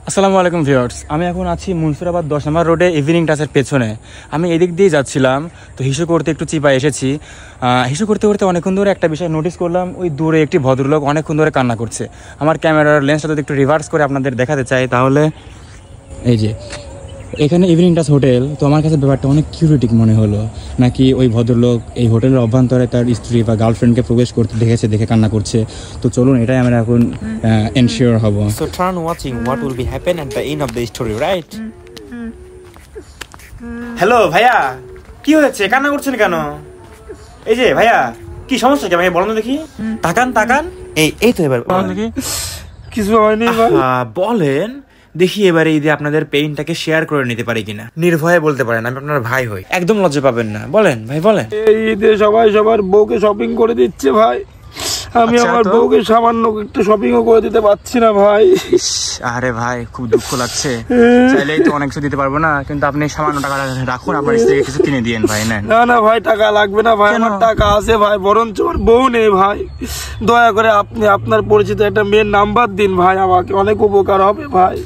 আসসালামু আলাইকুম ভিউয়ার্স, আমি এখন আছি মুন্সিরাবাদ 10 নম্বর রোডে ইভিনিং টাচের পেছনে। আমি এদিক দিয়ে যাচ্ছিলাম, তো হিসু করতে একটু চিপায় এসেছি। হিসু করতে করতে অনেকক্ষণ ধরে একটা বিষয় নোটিস করলাম, ওই দূরে একটি ভদ্রলোক অনেকক্ষণ ধরে কান্না করছে। আমার ক্যামেরার লেন্সটা যদি একটু রিভার্স করে আপনাদের দেখাতে চাই, তাহলে এই যে এখানে ইভিনিং টাচ হোটেল, তো আমার কাছে ব্যাপারটা অনেক কিউরিটিক মনে হলো। নাকি ওই ভদ্রলোক এই হোটেলের অভ্যন্তরে তার স্ত্রী বা গার্লফ্রেন্ডকে প্রবেশ করতে দেখেছে, দেখে কান্না করছে। তো চলুন, এটাই আমরা এখন এনশিওর হব। So turn watching what will be happen at the end of the story, right? Hello ভাইয়া, কি হয়েছে? কান্না করছেন কেন? এই যে ভাইয়া, কি সমস্যা কি ভাই, বলুন দেখি। তাকান তাকান, এই তো এবার বলুন দেখি। কিছু হয়নি ভাই। বলেন দেখি, এবারে এই যে আপনাদের পেইনটাকে শেয়ার করে নিতে পারি কিনা। নির্ভয়ে বলতে পারেন, আমি আপনার ভাই হই, একদম লজ্জা পাবেন না। বলেন ভাই, বলেন। এই ঈদে সবাই সবার বউকে শপিং করে দিচ্ছে ভাই, আমি আমার বউকে সামান্য একটু শপিংও করে দিতে পারছি না ভাই। আরে ভাই, খুব দুঃখ লাগছে। চাইলেই তো অনেক কিছু দিতে পারবো না, কিন্তু আপনি সামান্য টাকা রাখুন, আপনার স্ত্রীকে কিছু কিনে দিয়েন ভাই। নেন। না না ভাই, টাকা লাগবে না ভাই, আমার টাকা আছে ভাই, বরঞ্চ আমার বউ নেই ভাই। দয়া করে আপনি আপনার পরিচিত একটা মেয়ের নাম্বার দিন ভাই, আমাকে অনেক উপকার হবে ভাই।